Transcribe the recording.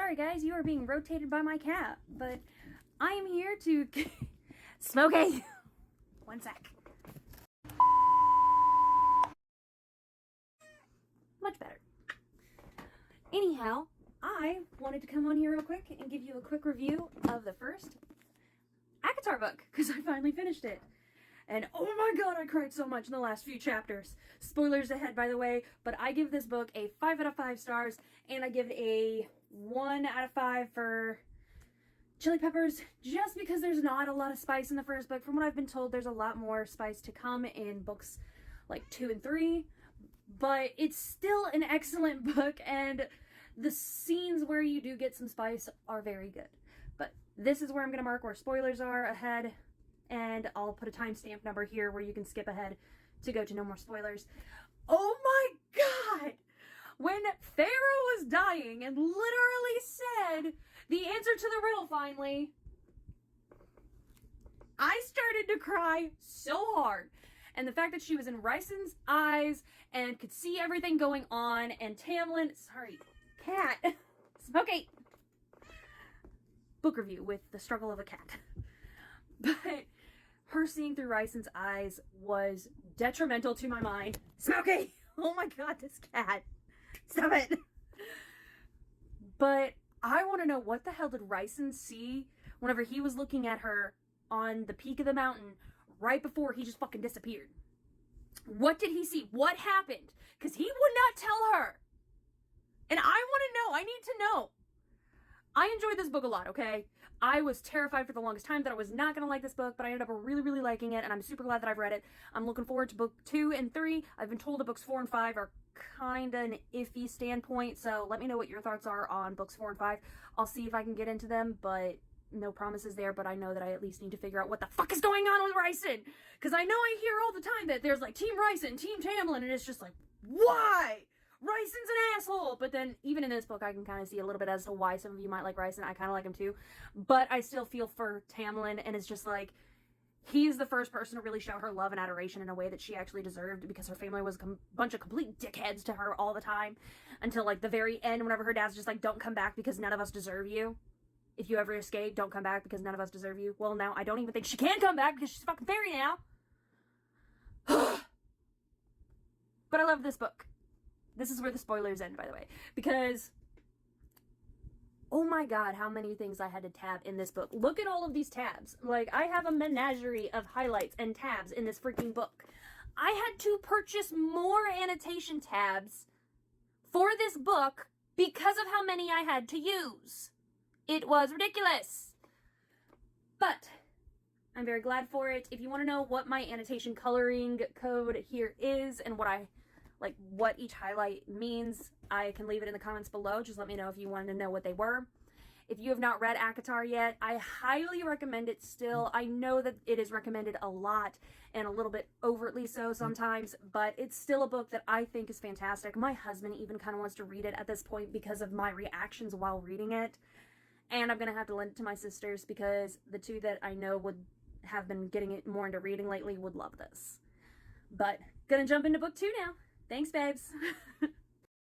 sorry guys, you are being rotated by my cat, but I am here to Smokey. One sec. Much better. Anyhow, I wanted to come on here real quick and give you a quick review of the first ACOTAR book, because I finally finished it. And oh my god, I cried so much in the last few chapters. Spoilers ahead, by the way, but I give this book a 5 out of 5 stars, and I give it a 1 out of 5 for chili peppers, just because there's not a lot of spice in the first book. From what I've been told, there's a lot more spice to come in books like 2 and 3, but it's still an excellent book, and the scenes where you do get some spice are very good. But this is where I'm going to mark where spoilers are ahead, and I'll put a timestamp number here where you can skip ahead to go to no more spoilers. Oh my god! When Pharaoh was dying and literally said the answer to the riddle finally, I started to cry so hard. And the fact that she was in Ryson's eyes and could see everything going on, and Tamlin, sorry, cat, Smokey. Book review with the struggle of a cat. But her seeing through Ryson's eyes was detrimental to my mind. Smokey! Oh my god, this cat. Stop it. But I want to know, what the hell did Ryson see whenever he was looking at her on the peak of the mountain right before he just fucking disappeared? What did he see? What happened? Because he would not tell her. And I want to know. I need to know. I enjoyed this book a lot, okay? I was terrified for the longest time that I was not going to like this book, but I ended up really, really liking it, and I'm super glad that I've read it. I'm looking forward to book 2 and 3. I've been told that books 4 and 5 are kind of an iffy standpoint, so let me know what your thoughts are on books 4 and 5. I'll see if I can get into them, but no promises there, but I know that I at least need to figure out what the fuck is going on with Ryson, because I know I hear all the time that there's like Team Ryson, Team Tamlin, and it's just like, why? Ryson's an asshole! But then, even in this book, I can kind of see a little bit as to why some of you might like Ryson. I kind of like him too. But I still feel for Tamlin, and it's just like, he's the first person to really show her love and adoration in a way that she actually deserved, because her family was a bunch of complete dickheads to her all the time. Until, like, the very end, whenever her dad's just like, don't come back because none of us deserve you. If you ever escape, don't come back because none of us deserve you. Well, now, I don't even think she can come back because she's fucking fairy now. But I love this book. This is where the spoilers end, by the way, because, oh my god, how many things I had to tab in this book. Look at all of these tabs. Like, I have a menagerie of highlights and tabs in this freaking book. I had to purchase more annotation tabs for this book because of how many I had to use. It was ridiculous. But I'm very glad for it. If you want to know what my annotation coloring code here is and what each highlight means, I can leave it in the comments below. Just let me know if you want to know what they were. If you have not read ACOTAR yet, I highly recommend it still. I know that it is recommended a lot and a little bit overtly so sometimes, but it's still a book that I think is fantastic. My husband even kind of wants to read it at this point because of my reactions while reading it. And I'm going to have to lend it to my sisters because the two that I know would have been getting it more into reading lately would love this. But gonna jump into book 2 now. Thanks, babes.